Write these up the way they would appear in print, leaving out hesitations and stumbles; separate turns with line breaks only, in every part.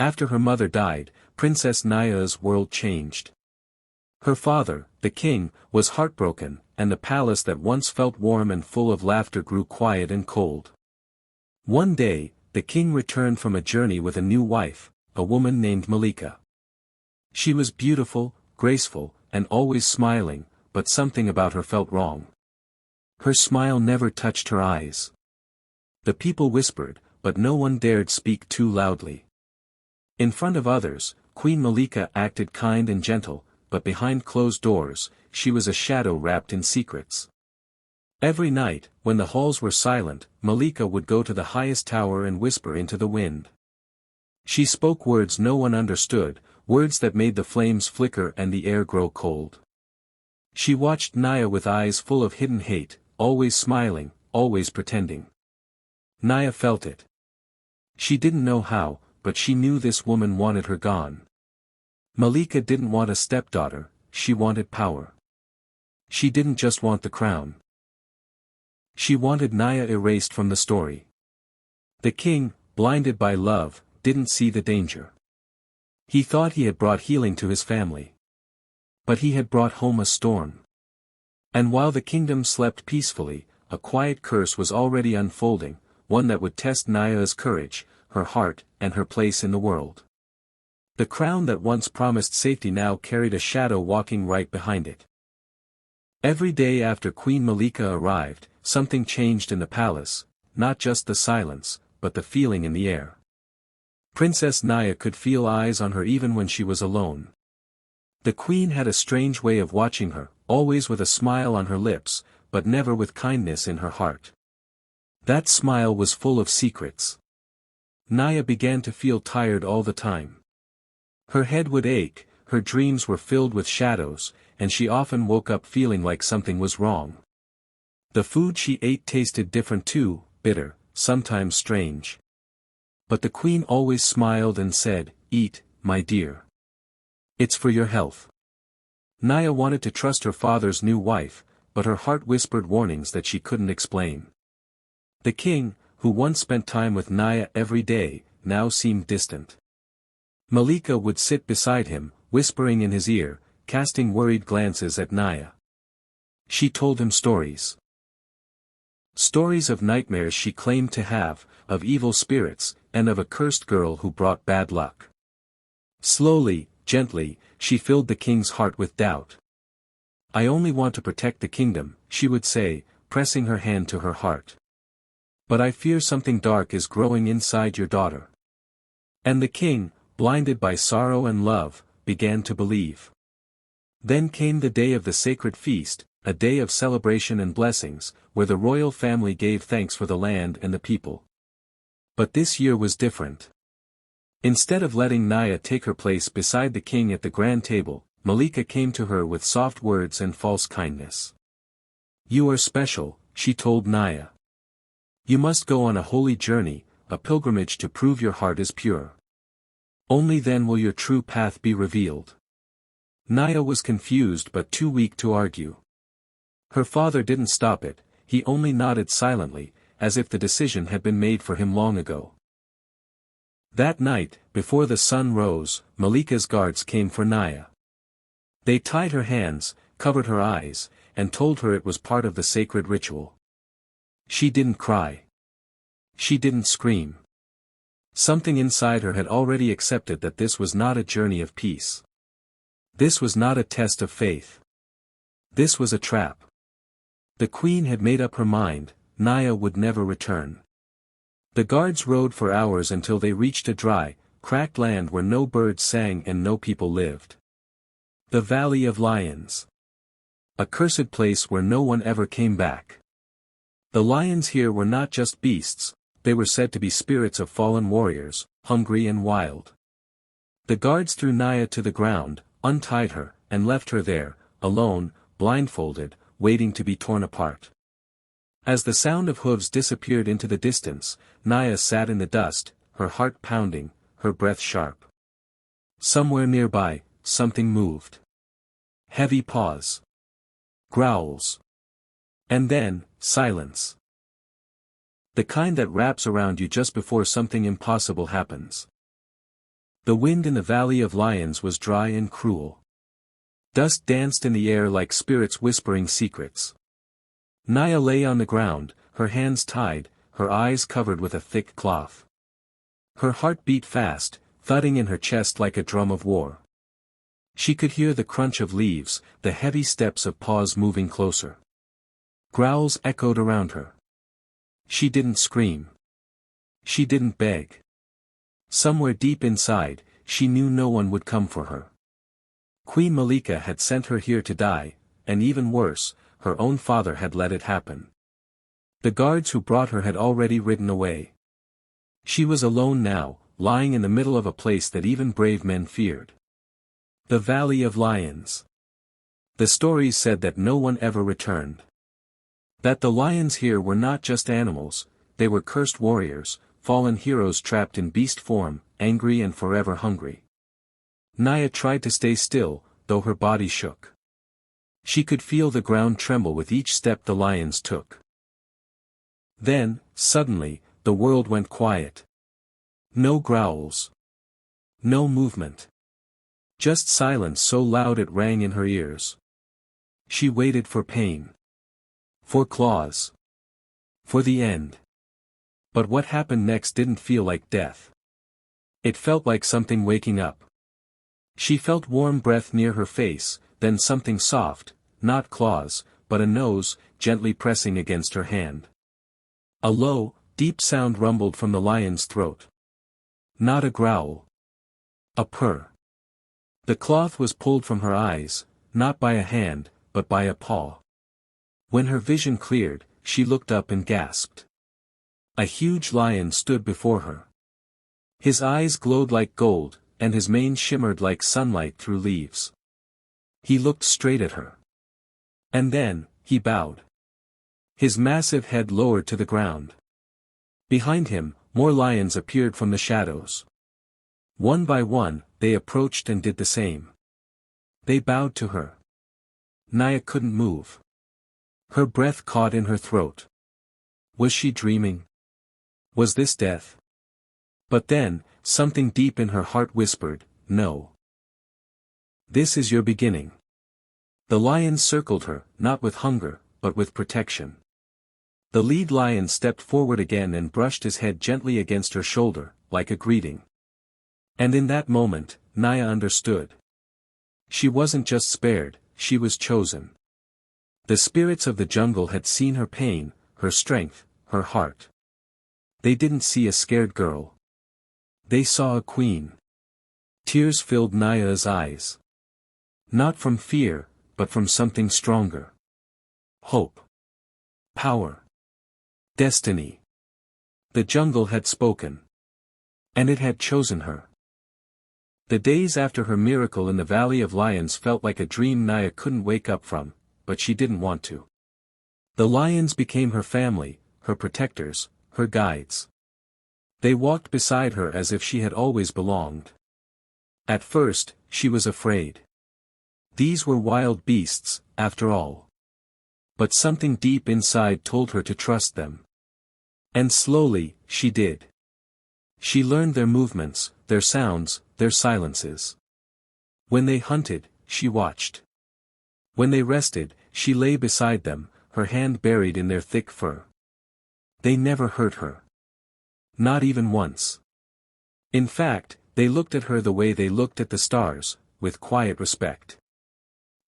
After her mother died, Princess Naya's world changed. Her father, the king, was heartbroken, and the palace that once felt warm and full of laughter grew quiet and cold. One day, the king returned from a journey with a new wife, a woman named Malika. She was beautiful, graceful, and always smiling, but something about her felt wrong. Her smile never touched her eyes. The people whispered, but no one dared speak too loudly. In front of others, Queen Malika acted kind and gentle, but behind closed doors, she was a shadow wrapped in secrets. Every night, when the halls were silent, Malika would go to the highest tower and whisper into the wind. She spoke words no one understood, words that made the flames flicker and the air grow cold. She watched Naya with eyes full of hidden hate, always smiling, always pretending. Naya felt it. She didn't know how, but she knew this woman wanted her gone. Malika didn't want a stepdaughter, she wanted power. She didn't just want the crown. She wanted Naya erased from the story. The king, blinded by love, didn't see the danger. He thought he had brought healing to his family. But he had brought home a storm. And while the kingdom slept peacefully, a quiet curse was already unfolding, one that would test Naya's courage, her heart, and her place in the world. The crown that once promised safety now carried a shadow walking right behind it. Every day after Queen Malika arrived, something changed in the palace, not just the silence, but the feeling in the air. Princess Naya could feel eyes on her even when she was alone. The queen had a strange way of watching her, always with a smile on her lips, but never with kindness in her heart. That smile was full of secrets. Naya began to feel tired all the time. Her head would ache, her dreams were filled with shadows, and she often woke up feeling like something was wrong. The food she ate tasted different too, bitter, sometimes strange. But the queen always smiled and said, "Eat, my dear. It's for your health." Naya wanted to trust her father's new wife, but her heart whispered warnings that she couldn't explain. The king, who once spent time with Naya every day, now seemed distant. Malika would sit beside him, whispering in his ear, casting worried glances at Naya. She told him stories. Stories of nightmares she claimed to have, of evil spirits, and of a cursed girl who brought bad luck. Slowly, gently, she filled the king's heart with doubt. "I only want to protect the kingdom," she would say, pressing her hand to her heart. "But I fear something dark is growing inside your daughter." And the king, blinded by sorrow and love, began to believe. Then came the day of the sacred feast, a day of celebration and blessings, where the royal family gave thanks for the land and the people. But this year was different. Instead of letting Naya take her place beside the king at the grand table, Malika came to her with soft words and false kindness. "You are special," she told Naya. "You must go on a holy journey, a pilgrimage to prove your heart is pure. Only then will your true path be revealed." Naya was confused but too weak to argue. Her father didn't stop it, he only nodded silently, as if the decision had been made for him long ago. That night, before the sun rose, Malika's guards came for Naya. They tied her hands, covered her eyes, and told her it was part of the sacred ritual. She didn't cry. She didn't scream. Something inside her had already accepted that this was not a journey of peace. This was not a test of faith. This was a trap. The queen had made up her mind, Naya would never return. The guards rode for hours until they reached a dry, cracked land where no birds sang and no people lived. The Valley of Lions. A cursed place where no one ever came back. The lions here were not just beasts, they were said to be spirits of fallen warriors, hungry and wild. The guards threw Naya to the ground, untied her, and left her there, alone, blindfolded, waiting to be torn apart. As the sound of hooves disappeared into the distance, Naya sat in the dust, her heart pounding, her breath sharp. Somewhere nearby, something moved. Heavy pause. Growls. And then, silence. The kind that wraps around you just before something impossible happens. The wind in the Valley of Lions was dry and cruel. Dust danced in the air like spirits whispering secrets. Naya lay on the ground, her hands tied, her eyes covered with a thick cloth. Her heart beat fast, thudding in her chest like a drum of war. She could hear the crunch of leaves, the heavy steps of paws moving closer. Growls echoed around her. She didn't scream. She didn't beg. Somewhere deep inside, she knew no one would come for her. Queen Malika had sent her here to die, and even worse, her own father had let it happen. The guards who brought her had already ridden away. She was alone now, lying in the middle of a place that even brave men feared. The Valley of Lions. The stories said that no one ever returned. That the lions here were not just animals, they were cursed warriors, fallen heroes trapped in beast form, angry and forever hungry. Naya tried to stay still, though her body shook. She could feel the ground tremble with each step the lions took. Then, suddenly, the world went quiet. No growls. No movement. Just silence so loud it rang in her ears. She waited for pain. For claws. For the end. But what happened next didn't feel like death. It felt like something waking up. She felt warm breath near her face, then something soft, not claws, but a nose, gently pressing against her hand. A low, deep sound rumbled from the lion's throat. Not a growl. A purr. The cloth was pulled from her eyes, not by a hand, but by a paw. When her vision cleared, she looked up and gasped. A huge lion stood before her. His eyes glowed like gold, and his mane shimmered like sunlight through leaves. He looked straight at her. And then, he bowed. His massive head lowered to the ground. Behind him, more lions appeared from the shadows. One by one, they approached and did the same. They bowed to her. Naya couldn't move. Her breath caught in her throat. Was she dreaming? Was this death? But then, something deep in her heart whispered, no. This is your beginning. The lions circled her, not with hunger, but with protection. The lead lion stepped forward again and brushed his head gently against her shoulder, like a greeting. And in that moment, Naya understood. She wasn't just spared, she was chosen. The spirits of the jungle had seen her pain, her strength, her heart. They didn't see a scared girl. They saw a queen. Tears filled Naya's eyes. Not from fear, but from something stronger. Hope. Power. Destiny. The jungle had spoken. And it had chosen her. The days after her miracle in the Valley of Lions felt like a dream Naya couldn't wake up from, but she didn't want to. The lions became her family, her protectors, her guides. They walked beside her as if she had always belonged. At first, she was afraid. These were wild beasts, after all. But something deep inside told her to trust them. And slowly, she did. She learned their movements, their sounds, their silences. When they hunted, she watched. When they rested, she lay beside them, her hand buried in their thick fur. They never hurt her. Not even once. In fact, they looked at her the way they looked at the stars, with quiet respect.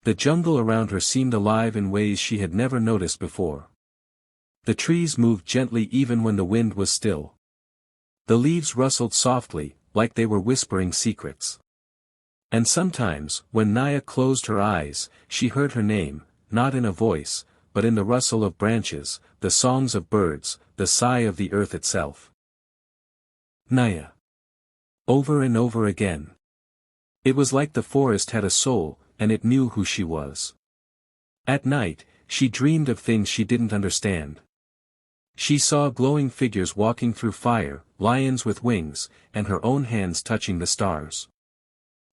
The jungle around her seemed alive in ways she had never noticed before. The trees moved gently even when the wind was still. The leaves rustled softly, like they were whispering secrets. And sometimes, when Naya closed her eyes, she heard her name, not in a voice, but in the rustle of branches, the songs of birds, the sigh of the earth itself. Naya. Over and over again. It was like the forest had a soul, and it knew who she was. At night, she dreamed of things she didn't understand. She saw glowing figures walking through fire, lions with wings, and her own hands touching the stars.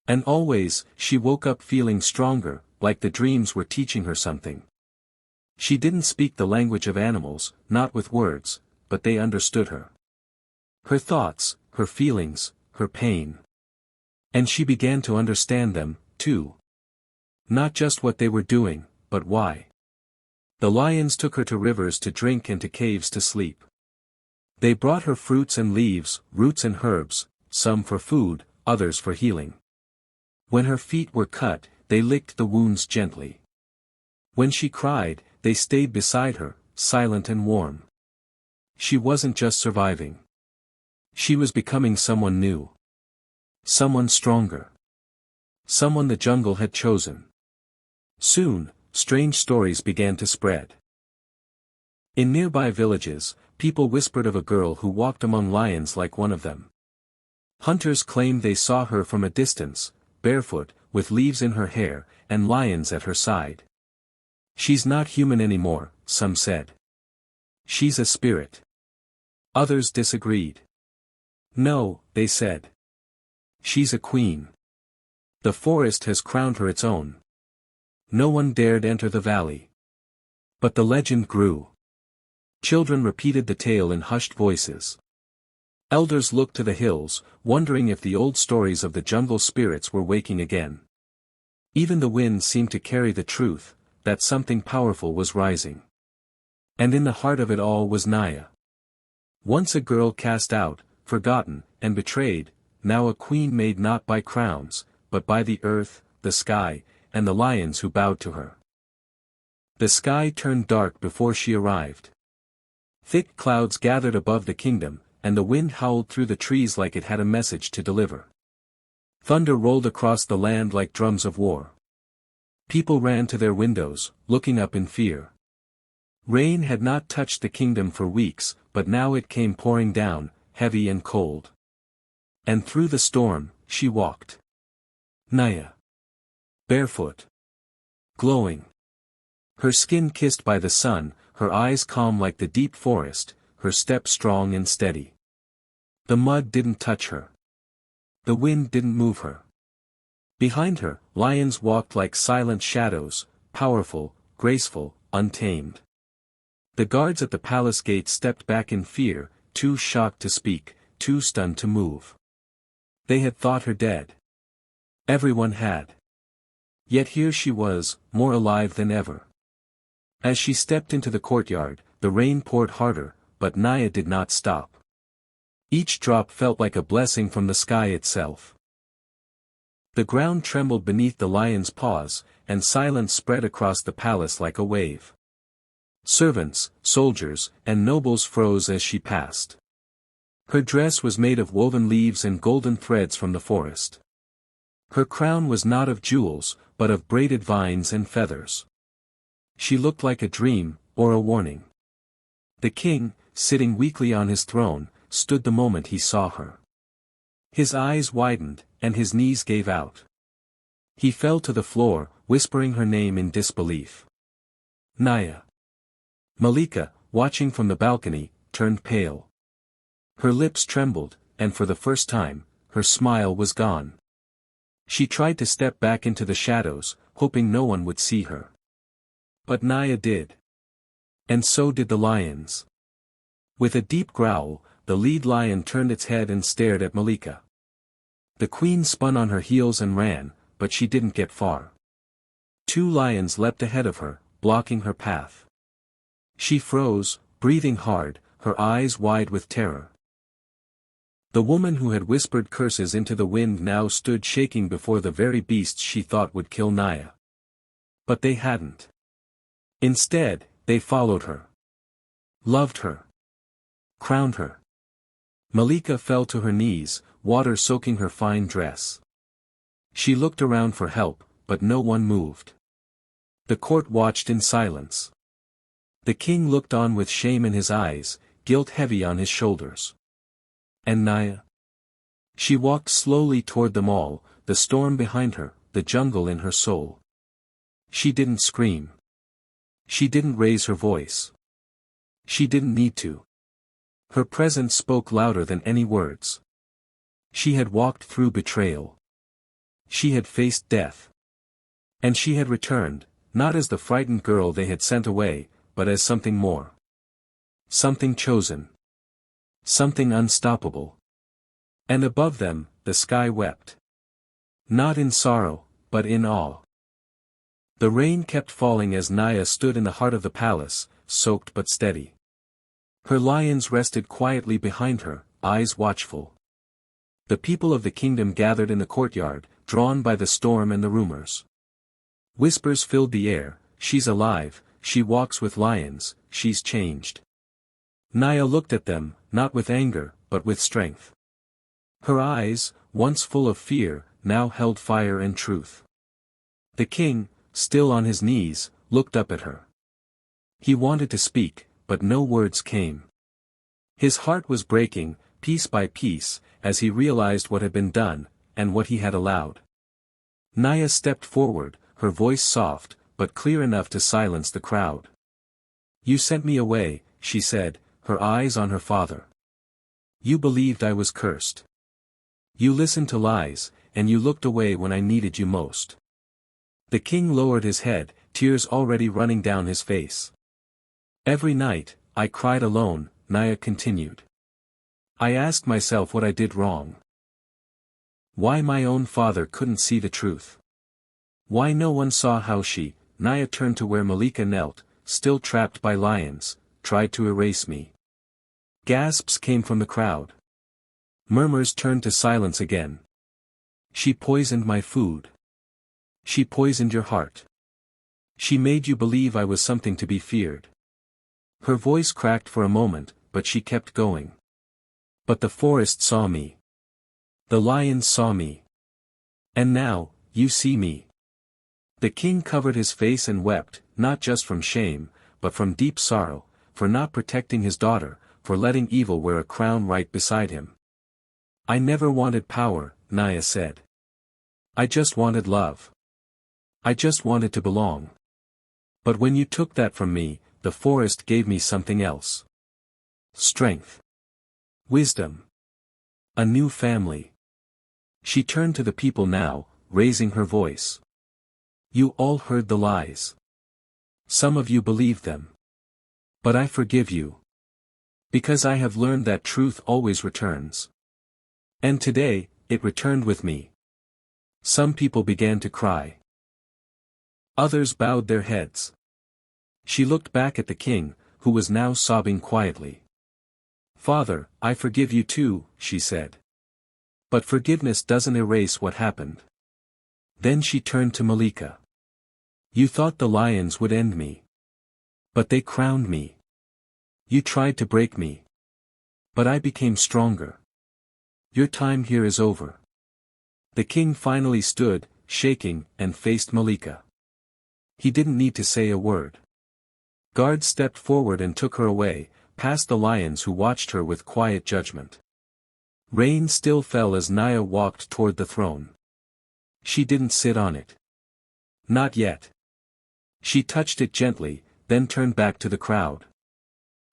And always, she woke up feeling stronger, like the dreams were teaching her something. She didn't speak the language of animals, not with words, but they understood her. Her thoughts, her feelings, her pain. And she began to understand them, too. Not just what they were doing, but why. The lions took her to rivers to drink and to caves to sleep. They brought her fruits and leaves, roots and herbs, some for food, others for healing. When her feet were cut, they licked the wounds gently. When she cried, they stayed beside her, silent and warm. She wasn't just surviving. She was becoming someone new. Someone stronger. Someone the jungle had chosen. Soon, strange stories began to spread. In nearby villages, people whispered of a girl who walked among lions like one of them. Hunters claimed they saw her from a distance, barefoot, with leaves in her hair, and lions at her side. She's not human anymore, some said. She's a spirit. Others disagreed. No, they said. She's a queen. The forest has crowned her its own. No one dared enter the valley. But the legend grew. Children repeated the tale in hushed voices. Elders looked to the hills, wondering if the old stories of the jungle spirits were waking again. Even the wind seemed to carry the truth, that something powerful was rising. And in the heart of it all was Naya. Once a girl cast out, forgotten, and betrayed, now a queen made not by crowns, but by the earth, the sky, and the lions who bowed to her. The sky turned dark before she arrived. Thick clouds gathered above the kingdom, and the wind howled through the trees like it had a message to deliver. Thunder rolled across the land like drums of war. People ran to their windows, looking up in fear. Rain had not touched the kingdom for weeks, but now it came pouring down, heavy and cold. And through the storm, she walked. Naya. Barefoot. Glowing. Her skin kissed by the sun, her eyes calm like the deep forest, her step strong and steady. The mud didn't touch her. The wind didn't move her. Behind her, lions walked like silent shadows, powerful, graceful, untamed. The guards at the palace gate stepped back in fear, too shocked to speak, too stunned to move. They had thought her dead. Everyone had. Yet here she was, more alive than ever. As she stepped into the courtyard, the rain poured harder, but Naya did not stop. Each drop felt like a blessing from the sky itself. The ground trembled beneath the lion's paws, and silence spread across the palace like a wave. Servants, soldiers, and nobles froze as she passed. Her dress was made of woven leaves and golden threads from the forest. Her crown was not of jewels, but of braided vines and feathers. She looked like a dream, or a warning. The king, sitting weakly on his throne, stood the moment he saw her. His eyes widened, and his knees gave out. He fell to the floor, whispering her name in disbelief. Naya. Malika, watching from the balcony, turned pale. Her lips trembled, and for the first time, her smile was gone. She tried to step back into the shadows, hoping no one would see her. But Naya did. And so did the lions. With a deep growl, the lead lion turned its head and stared at Malika. The queen spun on her heels and ran, but she didn't get far. Two lions leapt ahead of her, blocking her path. She froze, breathing hard, her eyes wide with terror. The woman who had whispered curses into the wind now stood shaking before the very beasts she thought would kill Naya. But they hadn't. Instead, they followed her. Loved her. Crowned her. Malika fell to her knees, water soaking her fine dress. She looked around for help, but no one moved. The court watched in silence. The king looked on with shame in his eyes, guilt heavy on his shoulders. And Naya? She walked slowly toward them all, the storm behind her, the jungle in her soul. She didn't scream. She didn't raise her voice. She didn't need to. Her presence spoke louder than any words. She had walked through betrayal. She had faced death. And she had returned, not as the frightened girl they had sent away, but as something more. Something chosen. Something unstoppable. And above them, the sky wept. Not in sorrow, but in awe. The rain kept falling as Naya stood in the heart of the palace, soaked but steady. Her lions rested quietly behind her, eyes watchful. The people of the kingdom gathered in the courtyard, drawn by the storm and the rumors. Whispers filled the air, "She's alive, she walks with lions, she's changed." Naya looked at them, not with anger, but with strength. Her eyes, once full of fear, now held fire and truth. The king, still on his knees, looked up at her. He wanted to speak, but no words came. His heart was breaking, piece by piece, as he realized what had been done, and what he had allowed. Naya stepped forward, her voice soft, but clear enough to silence the crowd. "You sent me away," she said, her eyes on her father. "You believed I was cursed. You listened to lies, and you looked away when I needed you most." The king lowered his head, tears already running down his face. "Every night, I cried alone," Naya continued. "I asked myself what I did wrong. Why my own father couldn't see the truth. Why no one saw how she," Naya turned to where Malika knelt, still trapped by lions, "tried to erase me." Gasps came from the crowd. Murmurs turned to silence again. "She poisoned my food. She poisoned your heart. She made you believe I was something to be feared." Her voice cracked for a moment, but she kept going. "But the forest saw me. The lions saw me. And now, you see me." The king covered his face and wept, not just from shame, but from deep sorrow, for not protecting his daughter, for letting evil wear a crown right beside him. "I never wanted power," Naya said. "I just wanted love. I just wanted to belong. But when you took that from me, the forest gave me something else. Strength. Wisdom. A new family." She turned to the people now, raising her voice. "You all heard the lies. Some of you believed them. But I forgive you. Because I have learned that truth always returns. And today, it returned with me." Some people began to cry. Others bowed their heads. She looked back at the king, who was now sobbing quietly. "Father, I forgive you too," she said. "But forgiveness doesn't erase what happened." Then she turned to Malika. "You thought the lions would end me. But they crowned me. You tried to break me. But I became stronger. Your time here is over." The king finally stood, shaking, and faced Malika. He didn't need to say a word. Guards stepped forward and took her away, past the lions who watched her with quiet judgment. Rain still fell as Naya walked toward the throne. She didn't sit on it. Not yet. She touched it gently, then turned back to the crowd.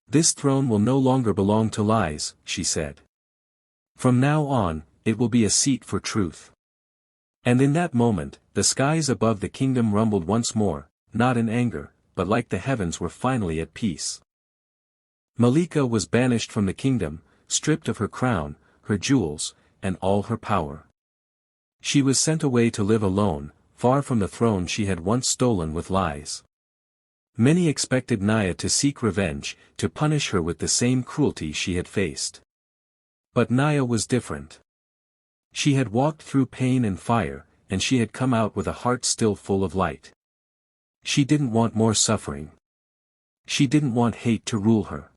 "This throne will no longer belong to lies," she said. "From now on, it will be a seat for truth." And in that moment, the skies above the kingdom rumbled once more, not in anger, but like the heavens were finally at peace. Malika was banished from the kingdom, stripped of her crown, her jewels, and all her power. She was sent away to live alone, far from the throne she had once stolen with lies. Many expected Naya to seek revenge, to punish her with the same cruelty she had faced. But Naya was different. She had walked through pain and fire, and she had come out with a heart still full of light. She didn't want more suffering. She didn't want hate to rule her.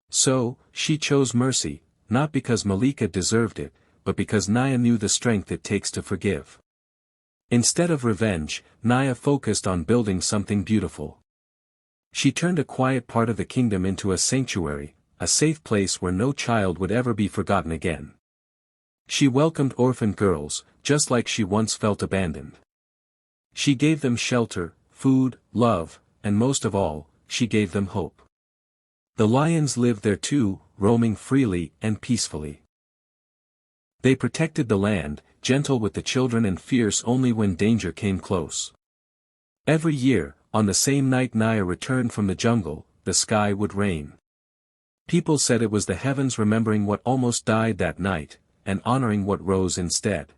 So, she chose mercy, not because Malika deserved it, but because Naya knew the strength it takes to forgive. Instead of revenge, Naya focused on building something beautiful. She turned a quiet part of the kingdom into a sanctuary, a safe place where no child would ever be forgotten again. She welcomed orphan girls, just like she once felt abandoned. She gave them shelter, food, love, and most of all, she gave them hope. The lions lived there too, roaming freely and peacefully. They protected the land, gentle with the children and fierce only when danger came close. Every year, on the same night Naya returned from the jungle, the sky would rain. People said it was the heavens remembering what almost died that night, and honoring what rose instead.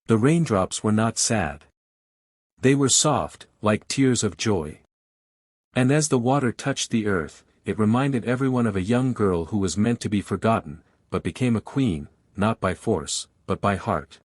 The raindrops were not sad. They were soft, like tears of joy. And as the water touched the earth, it reminded everyone of a young girl who was meant to be forgotten, but became a queen, not by force, but by heart.